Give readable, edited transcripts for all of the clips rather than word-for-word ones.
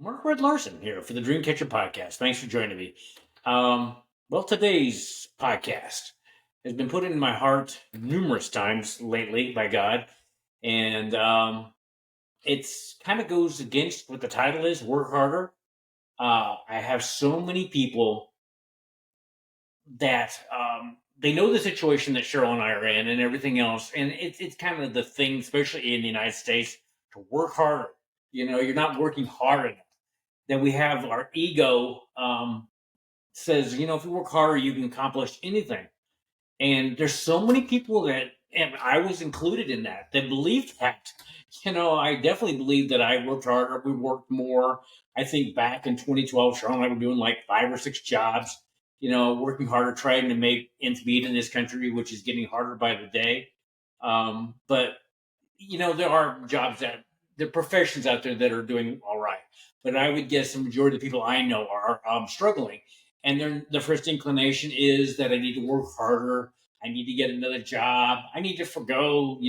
Mark Red Larson here for the Dreamcatcher podcast. Thanks for joining me. Well, today's podcast has been put in my heart numerous times lately by God, and it's kind of goes against what the title is: work harder. I have so many people that they know the situation that Cheryl and I are in, and everything else, and it's kind of the thing, especially in the United States, to work harder. You're not working hard enough. Then we have our ego says, if you work harder, you can accomplish anything. And there's so many people that, and I was included in that believed that. I definitely believe that I worked harder. We worked more. I think back in 2012, Cheryl and I were doing like 5 or 6 jobs, working harder, trying to make ends meet in this country, which is getting harder by the day. But there are jobs there are professions out there that are doing all right. But I would guess the majority of the people I know are struggling. And their first inclination is that I need to work harder. I need to get another job. I need to forgo,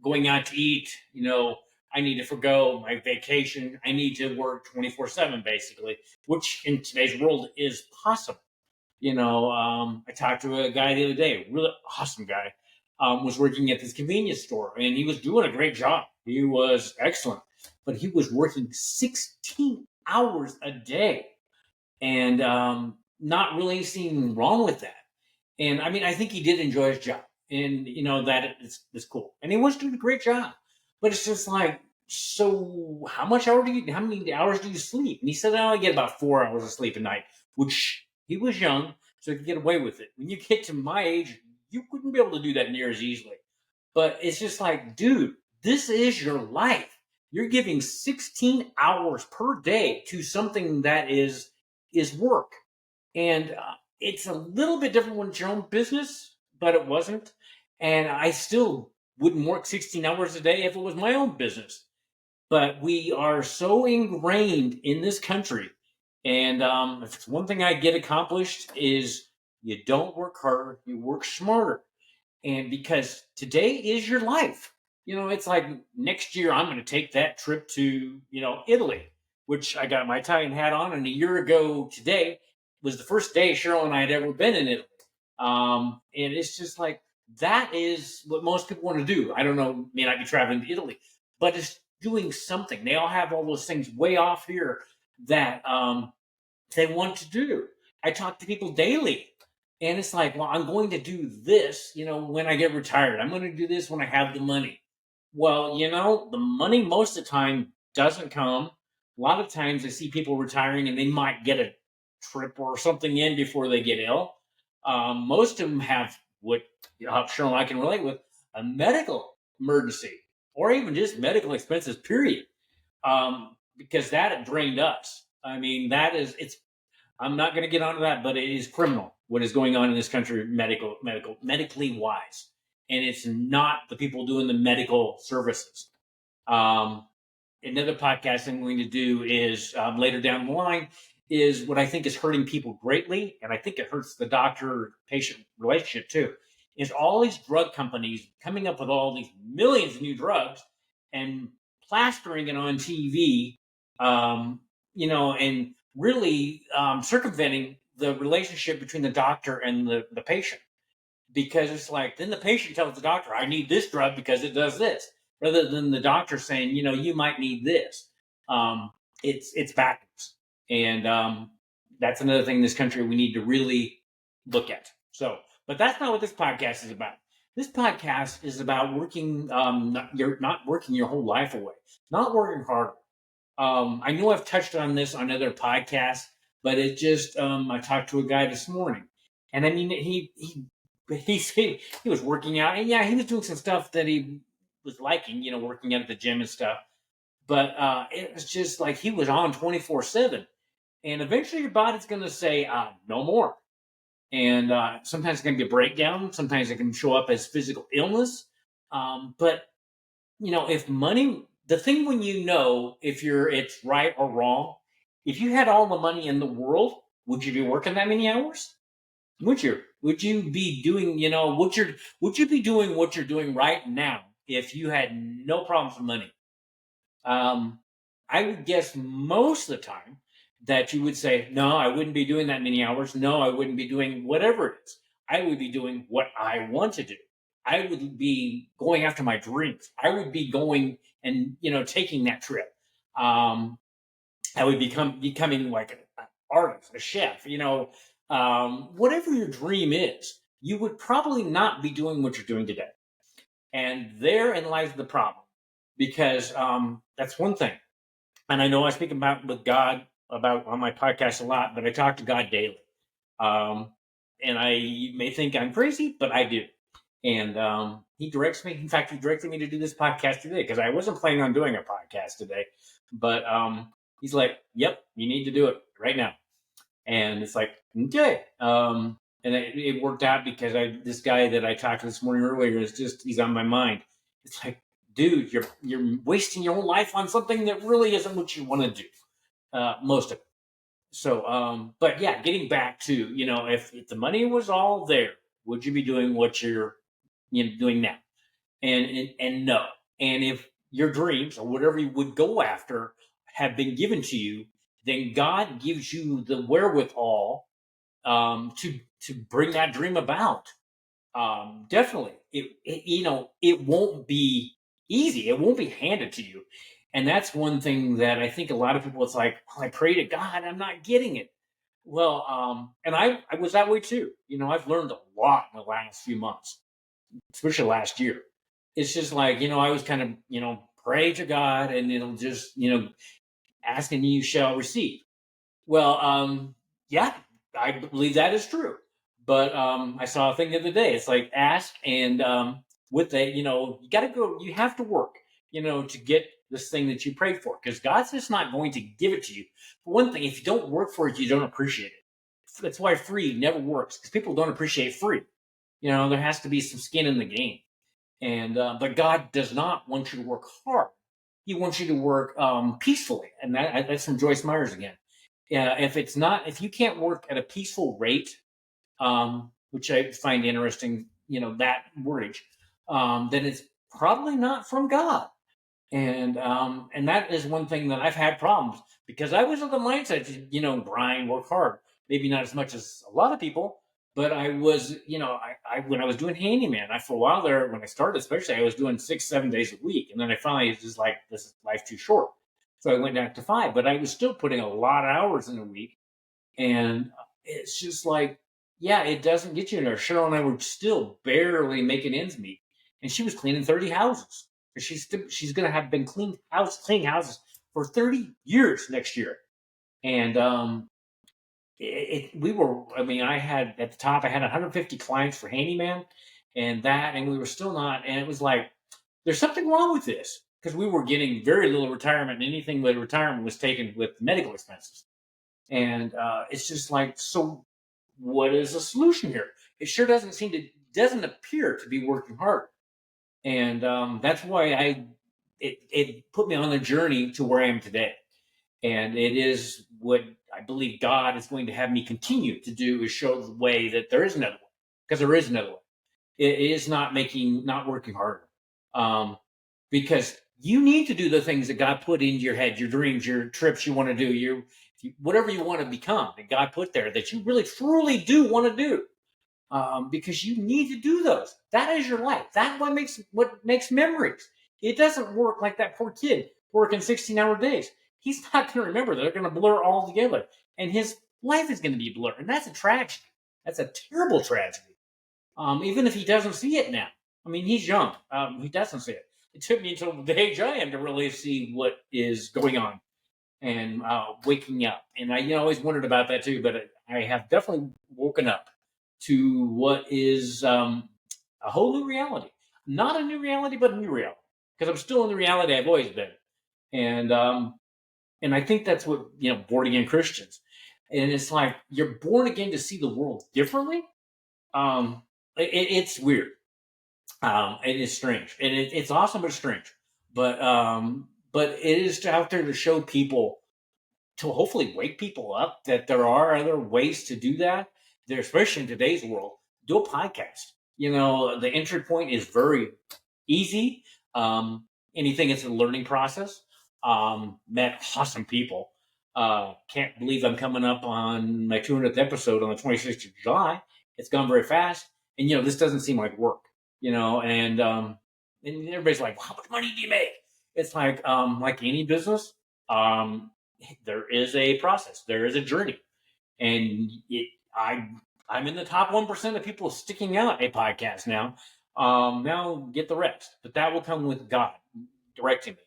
going out to eat. I need to forgo my vacation. I need to work 24/7, basically, which in today's world is possible. I talked to a guy the other day, a really awesome guy, was working at this convenience store, and he was doing a great job. He was excellent, but he was working 16 hours a day, and not really seeing wrong with that. And I mean, I think he did enjoy his job, and that is cool, and he was doing a great job. But it's just like, so how many hours do you sleep? And he said, I only get about 4 hours of sleep a night, which he was young, so he could get away with it. When you get to my age, you wouldn't be able to do that near as easily. But it's just like, dude, this is your life. You're giving 16 hours per day to something that is work. And it's a little bit different when it's your own business, but it wasn't. And I still wouldn't work 16 hours a day if it was my own business. But we are so ingrained in this country. And if it's one thing I get accomplished is you don't work harder, you work smarter. And because today is your life. It's like next year I'm going to take that trip to, Italy, which I got my Italian hat on. And a year ago today was the first day Cheryl and I had ever been in Italy. And it's just like, that is what most people want to do. I don't know, may not be traveling to Italy, but it's doing something. They all have all those things way off here that they want to do. I talk to people daily, and it's like, well, I'm going to do this, when I get retired. I'm going to do this when I have the money. Well, the money most of the time doesn't come. A lot of times I see people retiring and they might get a trip or something in before they get ill. Most of them have what Cheryl and I can relate with, a medical emergency or even just medical expenses, period. Because that drained us. I mean, I'm not going to get onto that, but it is criminal what is going on in this country, medically wise, and it's not the people doing the medical services. Um, Another podcast I'm going to do is later down the line is what I think is hurting people greatly, and I think it hurts the doctor-patient relationship too. Is all these drug companies coming up with all these millions of new drugs and plastering it on TV, and really circumventing the relationship between the doctor and the patient. Because it's like, then the patient tells the doctor, I need this drug because it does this, rather than the doctor saying, you might need this. It's backwards. And that's another thing in this country we need to really look at. So, but that's not what this podcast is about. This podcast is about working, you're not working your whole life away, not working harder. I know I've touched on this on other podcasts, but it just I talked to a guy this morning, and I mean he was working out, and yeah, he was doing some stuff that he was liking, working out at the gym and stuff. But it was just like he was on 24/7, and eventually your body's going to say no more. And sometimes it can be a breakdown. Sometimes it can show up as physical illness. But if money, the thing when if it's right or wrong, if you had all the money in the world, would you be working that many hours? Would you? Would you be doing, would you be doing what you're doing right now if you had no problems with money? Um, I would guess most of the time that you would say, no, I wouldn't be doing that many hours. No, I wouldn't be doing whatever it is. I would be doing what I want to do. I would be going after my dreams. I would be going and, taking that trip. Um, I would becoming like an artist, a chef, whatever your dream is, you would probably not be doing what you're doing today. And therein lies the problem, because that's one thing. And I know I speak about with God about on my podcast a lot, but I talk to God daily. Um, and I you may think I'm crazy, but I do. And he directs me. In fact, he directed me to do this podcast today because I wasn't planning on doing a podcast today. But he's like, "Yep, you need to do it right now." And it's like, okay. And it worked out because this guy that I talked to this morning earlier he's on my mind. It's like, dude, you're wasting your whole life on something that really isn't what you want to do. Most of it. So, but yeah, getting back to, if the money was all there, would you be doing what you're doing now? And no. And if your dreams or whatever you would go after have been given to you, then God gives you the wherewithal to bring that dream about. Definitely, it won't be easy. It won't be handed to you, and that's one thing that I think a lot of people. It's like, oh, I pray to God, I'm not getting it. Well, and I was that way too. I've learned a lot in the last few months, especially last year. It's just like, I was kind of, pray to God, and it'll just, ask and you shall receive. Well, yeah, I believe that is true. But I saw a thing the other day. It's like ask, and with that, you got to go. You have to work, to get this thing that you prayed for, because God's just not going to give it to you. For one thing, if you don't work for it, you don't appreciate it. That's why free never works, because people don't appreciate free. There has to be some skin in the game. And but God does not want you to work hard. He wants you to work peacefully, and that's from Joyce Myers again. Yeah, if you can't work at a peaceful rate, which I find interesting, that wordage, then it's probably not from God. And that is one thing that I've had problems, because I was of the mindset to, grind, work hard. Maybe not as much as a lot of people, but I was, I when I was doing handyman, for a while there, when I started, especially, I was doing 6, 7 days a week, and then I finally was just like, this is life's too short, so I went down to 5. But I was still putting a lot of hours in a week, and it's just like, yeah, it doesn't get you in there. Cheryl and I were still barely making ends meet, and she was cleaning 30 houses. She's gonna have been cleaning houses for 30 years next year. And we were. I mean, I had at the top, I had 150 clients for handyman, and we were still not. And it was like, there's something wrong with this, because we were getting very little retirement, and anything with retirement was taken with medical expenses. And it's just like, so what is the solution here? It sure doesn't appear to be working hard. And that's why it put me on the journey to where I am today. And it is what I believe God is going to have me continue to do, is show the way that there is another way, because there is another way. It is not working harder. Um, because you need to do the things that God put into your head, your dreams, your trips you want to do, whatever you want to become that God put there that you really truly do want to do. Because you need to do those. That is your life. That's what makes memories. It doesn't work like that poor kid working 16-hour days. He's not going to remember. They're going to blur all together, and his life is going to be blurred, and that's a tragedy. That's a terrible tragedy. Even if he doesn't see it now. I mean, he's young. He doesn't see it. It took me until the age I am to really see what is going on, and waking up. And I always wondered about that too, but I have definitely woken up to what is a whole new reality. Not a new reality, but a new reality. Because I'm still in the reality I've always been. And I think that's what, born again Christians. And it's like, you're born again to see the world differently. It's weird. It is strange. And it's awesome, but it's strange. But it is out there to show people, to hopefully wake people up, that there are other ways to do that. There, especially in today's world, do a podcast. The entry point is very easy. Anything is a learning process. met awesome people. Can't believe I'm coming up on my 200th episode on the 26th of July. It's gone very fast. And, this doesn't seem like work, and everybody's like, well, how much money do you make? It's like any business, um, there is a process, there is a journey. And I'm in the top 1% of people sticking out a podcast now. Now get the rest, but that will come with God directing me.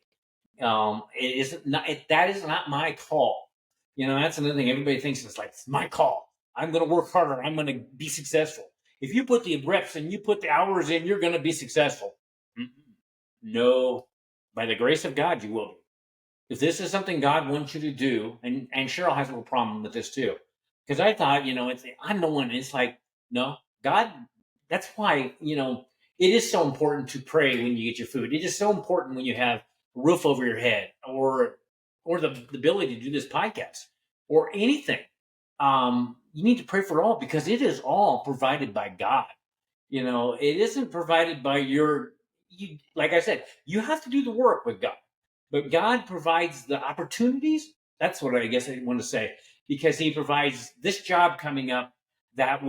It isn't not that is not my call. That's another thing. Everybody thinks it's my call. I'm going to work harder. I'm going to be successful. If you put the reps and you put the hours in, you're going to be successful. No, by the grace of God, you will be. If this is something God wants you to do, and Cheryl has a little problem with this too, because I thought, I'm the one. It's like, no, God. That's why it is so important to pray when you get your food. It is so important when you have a roof over your head, or the ability to do this podcast, or anything. You need to pray for all, because it is all provided by God. It isn't provided by you. Like I said, you have to do the work with God. But God provides the opportunities. That's what I guess I want to say, because He provides this job coming up that you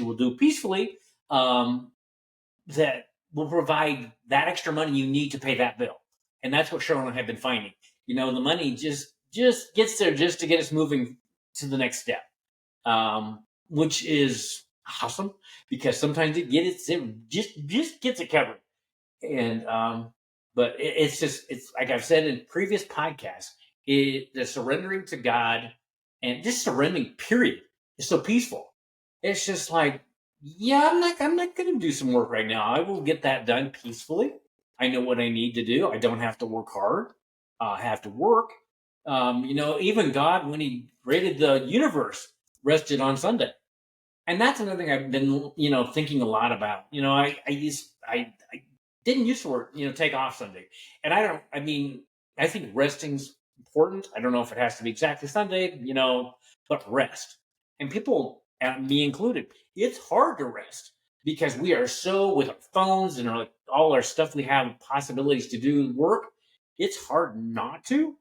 will do peacefully. That will provide that extra money you need to pay that bill, and that's what Cheryl and I have been finding. The money just gets there just to get us moving to the next step, which is awesome, because sometimes it just gets it covered. And but it's like I've said in previous podcasts, the surrendering to God and just surrendering period is so peaceful. It's just like, yeah, I'm not gonna do some work right now. I will get that done peacefully. I know what I need to do. I don't have to work hard. I have to work. Even God, when He created the universe, rested on Sunday. And that's another thing I've been, thinking a lot about. I didn't used to work, take off Sunday. And I think resting's important. I don't know if it has to be exactly Sunday, but rest. And people, and me included, it's hard to rest, because we are so with our phones and all our stuff we have possibilities to do work. It's hard not to.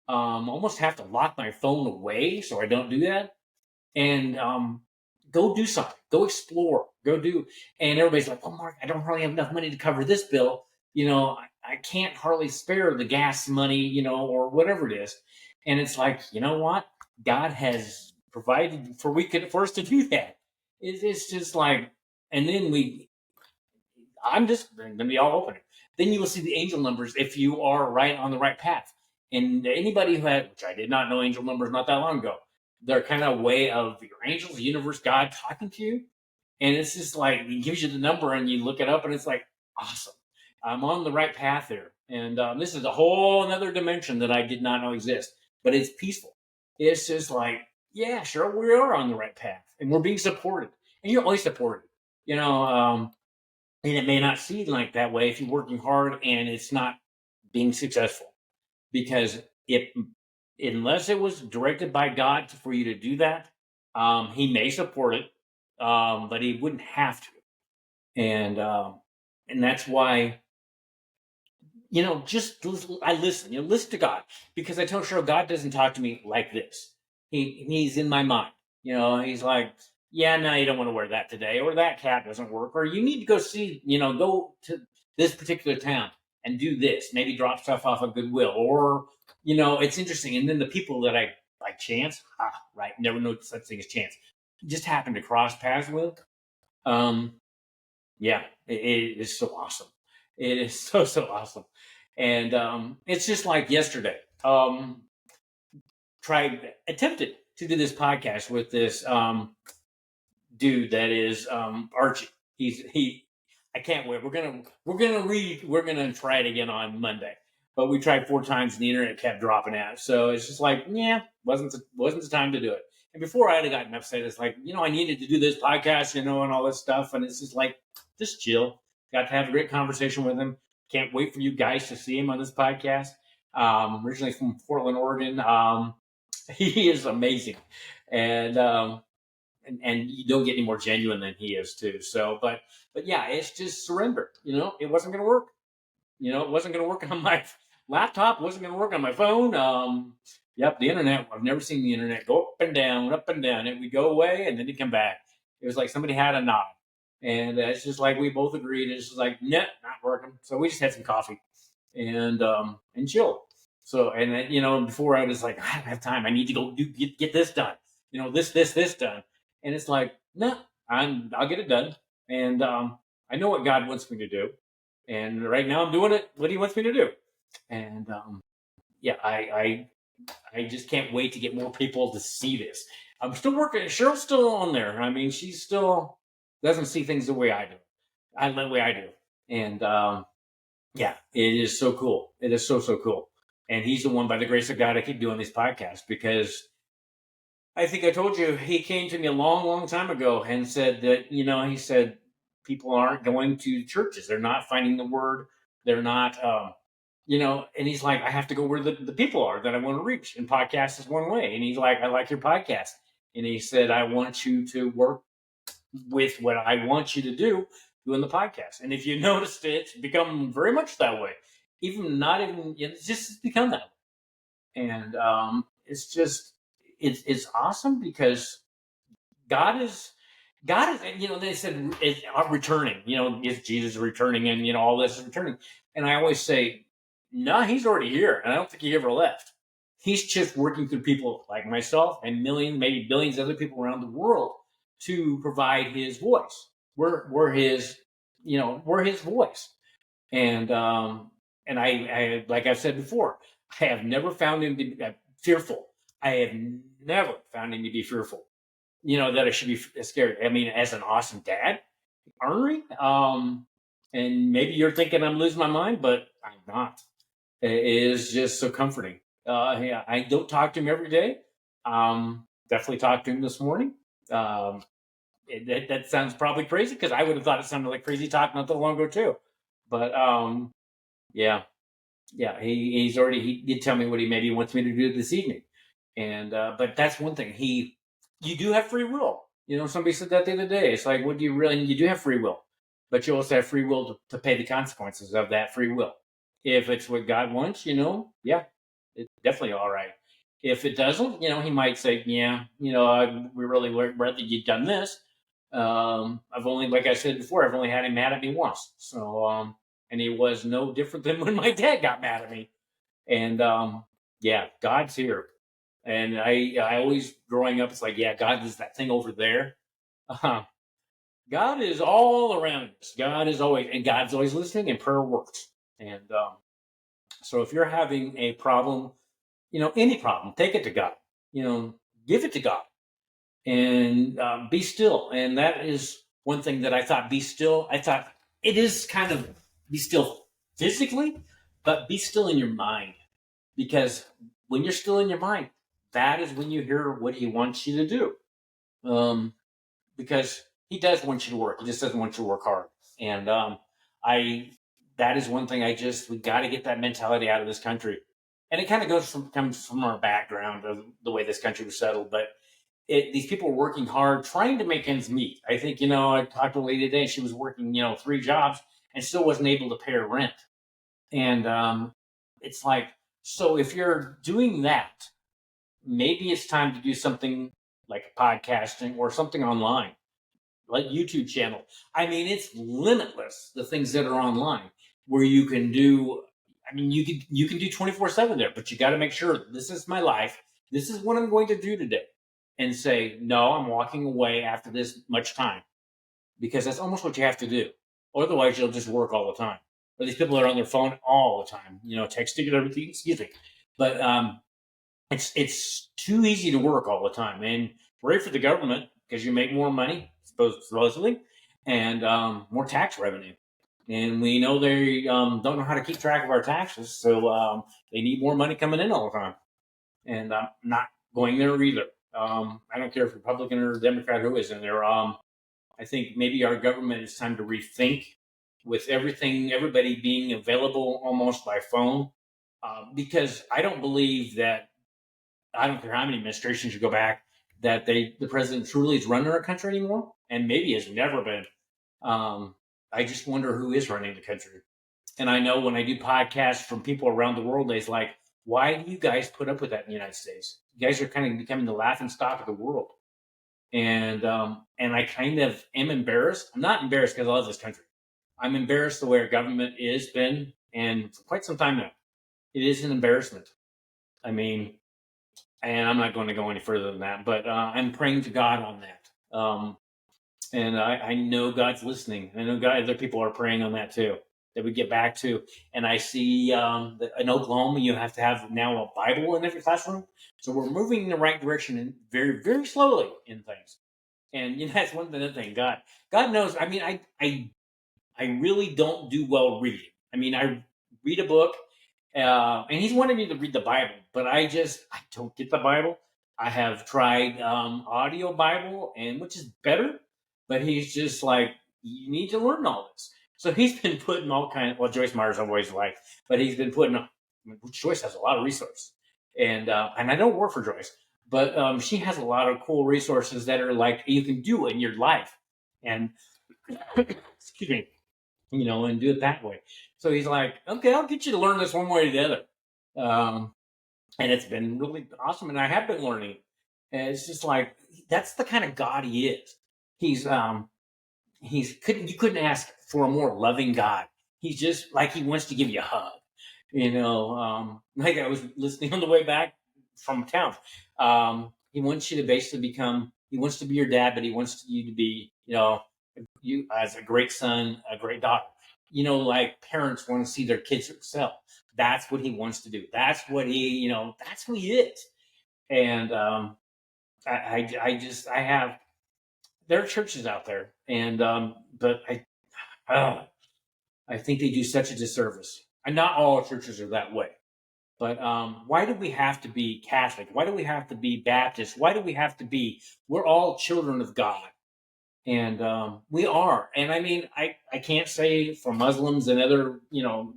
Almost have to lock my phone away so I don't do that. And go do something, go explore, go do. And everybody's like, "Oh, Mark, I don't really have enough money to cover this bill. I can't hardly spare the gas money, or whatever it is." And it's like, you know what? God has provided for us to do that. It's just like, and then I'm just going to be all open. Then you will see the angel numbers if you are right on the right path. And anybody which I did not know angel numbers not that long ago, they're kind of a way of your angels, the universe, God talking to you. And it's just like, He gives you the number and you look it up, and it's like, awesome. I'm on the right path there. And this is a whole another dimension that I did not know exist, but it's peaceful. It's just like, yeah, sure, we are on the right path, and we're being supported, and you're always supported. You know, um, and it may not seem like that way if you're working hard and it's not being successful, because unless it was directed by God for you to do that, He may support it, but He wouldn't have to. And that's why, just I listen. Listen to God, because I tell Cheryl, God doesn't talk to me like this. He's in my mind. He's like, yeah, no, you don't want to wear that today, or that cap doesn't work, or you need to go see, go to this particular town and do this. Maybe drop stuff off of Goodwill, or it's interesting. And then the people that I by chance, right, never know such thing as chance, just happened to cross paths with. Um, yeah, it is so awesome. It is so awesome. And it's just like yesterday. Attempted to do this podcast with this dude that is Archie. I can't wait. We're gonna try it again on Monday. But we tried 4 times and the internet kept dropping out. So it's just like, yeah, wasn't the time to do it. And before I'd have gotten upset, it's like, I needed to do this podcast, and all this stuff. And it's just like, just chill. Got to have a great conversation with him. Can't wait for you guys to see him on this podcast. Originally from Portland, Oregon. He is amazing. And and you don't get any more genuine than he is too. So, but yeah, it's just surrender. It wasn't going to work. It wasn't going to work on laptop wasn't going to work on my phone. Yep, the internet. I've never seen the internet go up and down, up and down. It would go away and then it'd come back. It was like somebody had a knob, and it's just like we both agreed. It's just like, nah, not working. So we just had some coffee and chill. So and then, before I was like, I don't have time. I need to go get this done. This done. And it's like, no, I'll get it done. And I know what God wants me to do. And right now I'm doing it. What He wants me to do. And yeah, I just can't wait to get more people to see this. I'm still working. Cheryl's still on there. I mean, she still doesn't see things the way I do. The way I do. And yeah, it is so cool. It is so cool. And he's the one, by the grace of God, I keep doing these podcasts because I think I told you he came to me a long time ago and said that, he said people aren't going to churches. They're not finding the word. They're not, and he's like, I have to go where the people are that I want to reach. And podcast is one way. And he's like, I like your podcast. And he said, I want you to work with what I want you to do doing the podcast. And if you noticed it, it's become very much that way. It's just become that way. And it's awesome because God is, they said it's returning, is Jesus returning and, all this is returning. And I always say, no, He's already here. And I don't think He ever left. He's just working through people like myself and millions, maybe billions of other people around the world to provide His voice. We're His, we're His voice. And I, like I've said before, I have never found Him to be fearful. I have never found Him to be fearful. That I should be scared. I mean, as an awesome dad, ornery. And maybe you're thinking I'm losing my mind, but I'm not. It is just so comforting. Yeah, I don't talk to him every day. Definitely talked to him this morning. That sounds probably crazy because I would have thought it sounded like crazy talk not that long ago too. But yeah, he's already. He did tell me what he maybe wants me to do this evening, and but that's one thing. You do have free will. Somebody said that the other day. It's like, what do you really? You do have free will, but you also have free will to pay the consequences of that free will. If it's what God wants, yeah, it's definitely all right. If it doesn't, He might say, yeah, we really would rather you'd done this. I've only, like I said before, I've only had Him mad at me once. So, and He was no different than when my dad got mad at me. And yeah, God's here. And I always, growing up, it's like, yeah, God is that thing over there. God is all around us. God's always listening, and prayer works. And so if you're having a problem, any problem, take it to God. Give it to God, and be still. And that is one thing that I thought. Be still. I thought it is kind of be still physically, but be still in your mind, because when you're still in your mind, that is when you hear what He wants you to do. Because He does want you to work. He just doesn't want you to work hard. And that is one thing we got to get that mentality out of this country. And it kind of comes from our background of the way this country was settled. But these people are working hard, trying to make ends meet. I think, I talked to a lady today. She was working, 3 jobs and still wasn't able to pay her rent. And it's like, so if you're doing that, maybe it's time to do something like podcasting or something online, like YouTube channel. I mean, it's limitless, the things that are online where you can do. I mean, you can do 24/7 there, but you got to make sure this is my life. This is what I'm going to do today, and say no. I'm walking away after this much time, because that's almost what you have to do. Otherwise, you'll just work all the time. Or these people are on their phone all the time, texting and everything. Excuse me, but it's too easy to work all the time, and great for the government because you make more money supposedly, and more tax revenue. And we know they don't know how to keep track of our taxes, so they need more money coming in all the time. And I'm not going there either. I don't care if Republican or Democrat who is in there. I think maybe our government is time to rethink, with everybody being available almost by phone, because I don't believe that. I don't care how many administrations you go back, that the president truly is running our country anymore, and maybe has never been. I just wonder who is running the country. And I know when I do podcasts from people around the world, it's like, why do you guys put up with that in the United States? You guys are kind of becoming the laughing stock of the world. And I kind of am embarrassed. I'm not embarrassed because I love this country. I'm embarrassed the way our government is been, and for quite some time now. It is an embarrassment. I mean, and I'm not going to go any further than that, but I'm praying to God on that. And I know God's listening. I know other people are praying on that too. That we get back to, and I see that in Oklahoma you have to have now a Bible in every classroom. So we're moving in the right direction, and very, very slowly in things. And that's one other thing. God knows. I mean, I really don't do well reading. I mean, I read a book, and he's wanted me to read the Bible, but I don't get the Bible. I have tried audio Bible, and which is better, but he's just like, you need to learn all this. So he's been putting all kind of, well, Joyce Meyer's always like, but he's been putting. Joyce has a lot of resources, and I don't work for Joyce, but she has a lot of cool resources that are like you can do in your life, and excuse me, and do it that way. So he's like, okay, I'll get you to learn this one way or the other. Um, and it's been really awesome. And I have been learning. And it's just like, that's the kind of God he is. You couldn't ask for a more loving God. He's just like, he wants to give you a hug. Like I was listening on the way back from town. He wants you to basically he wants to be your dad, but he wants you to be, you as a great son, a great daughter. Like parents want to see their kids excel. That's what he wants to do. That's what that's who he is. And I have, there are churches out there, and but I think they do such a disservice. And not all churches are that way. But why do we have to be Catholic? Why do we have to be Baptist? Why do we have to be? We're all children of God, and we are. And I mean, I can't say for Muslims and other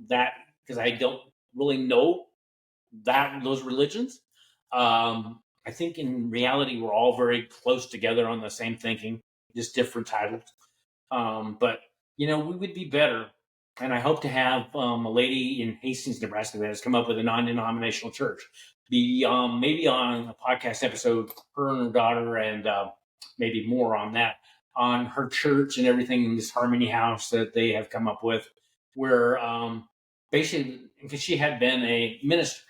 that, because I don't really know those religions. I think in reality we're all very close together on the same thinking, just different titles. But we would be better. And I hope to have a lady in Hastings, Nebraska, that has come up with a non-denominational church. Be maybe on a podcast episode, her and her daughter, and maybe more on that, on her church and everything in this Harmony House that they have come up with, where basically, because she had been a minister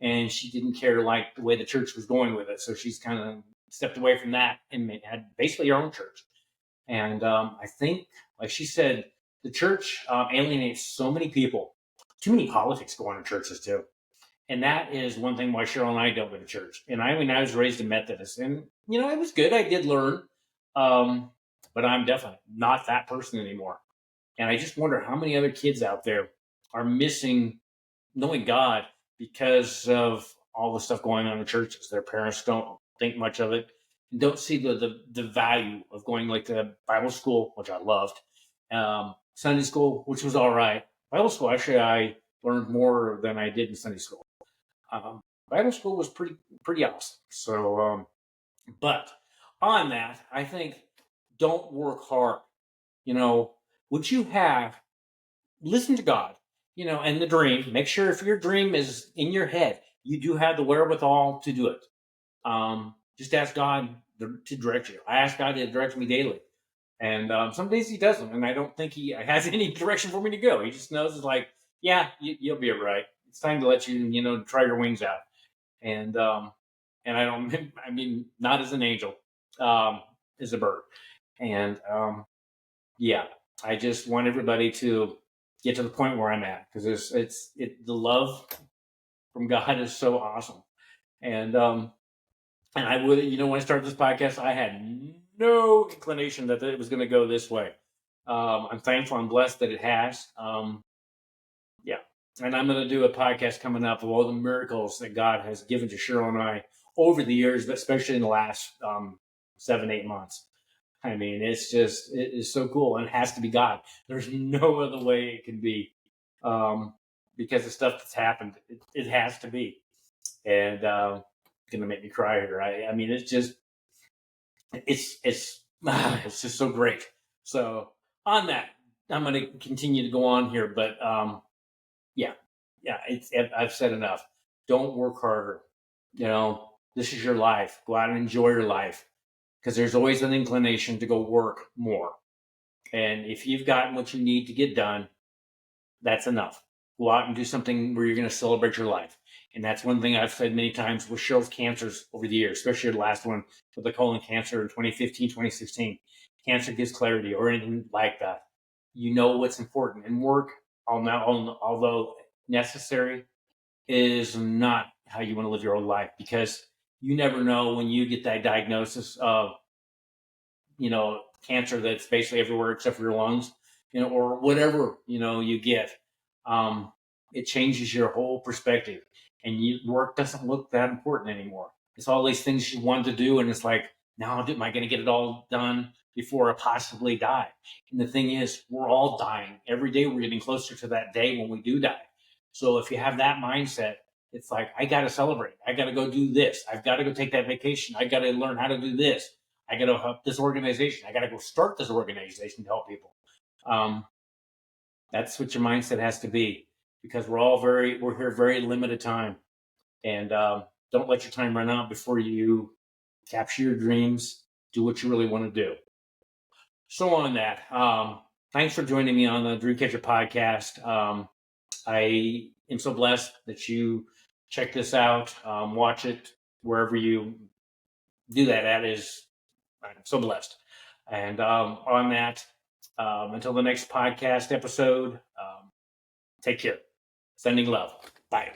and she didn't care like the way the church was going with it, so she's kind of stepped away from that and had basically her own church. And I think, like she said, the church alienates so many people. Too many politics go on in churches too, and that is one thing why Cheryl and I don't go to church. And I was raised a Methodist, and it was good. I did learn, but I'm definitely not that person anymore. And I just wonder how many other kids out there are missing knowing God because of all the stuff going on in churches. Their parents don't think much of it, and don't see the value of going like to Bible school, which I loved, Sunday school, which was all right. Bible school, actually, I learned more than I did in Sunday school. Bible school was pretty awesome. So, but on that, I think don't work hard. What you have, listen to God, and the dream. Make sure if your dream is in your head, you do have the wherewithal to do it. Just ask God to direct you. I ask God to direct me daily. And some days he doesn't, and I don't think he has any direction for me to go. He just knows it's like, yeah, you'll be all right. It's time to let you, try your wings out. And I don't, I mean, not as an angel, as a bird. And yeah, I just want everybody to get to the point where I'm at, because the love from God is so awesome. And I would, when I started this podcast, I had no inclination that it was going to go this way. I'm thankful and blessed that it has. Yeah. And I'm going to do a podcast coming up of all the miracles that God has given to Cheryl and I over the years, but especially in the last 7-8 months. I mean, it is so cool, and it has to be God. There's no other way it can be, because the stuff that's happened, it has to be. And it's going to make me cry here. I mean, it's it's just so great. So on that, I'm going to continue to go on here, but yeah, I've said enough. Don't work harder. This is your life. Go out and enjoy your life, because there's always an inclination to go work more. And if you've gotten what you need to get done, that's enough. Go out and do something where you're going to celebrate your life. And that's one thing I've said many times with Cheryl's cancers over the years, especially the last one with the colon cancer in 2015, 2016. Cancer gives clarity, or anything like that. You know what's important. And work, although necessary, is not how you want to live your own life, because you never know when you get that diagnosis of cancer that's basically everywhere except for your lungs, or whatever, you get. Um, it changes your whole perspective, and work doesn't look that important anymore. It's all these things you wanted to do, and it's like, now am I going to get it all done before I possibly die? And the thing is, we're all dying. Every day we're getting closer to that day when we do die. So if you have that mindset, it's like, I got to celebrate. I got to go do this. I've got to go take that vacation. I got to learn how to do this. I got to help this organization. I got to go start this organization to help people. That's what your mindset has to be, because we're here very limited time, and don't let your time run out before you capture your dreams, do what you really want to do. So on that, thanks for joining me on the Dreamcatcher podcast. I am so blessed that you check this out, watch it wherever you do that at. I'm so blessed. And on that, until the next podcast episode, take care. Sending love. Bye.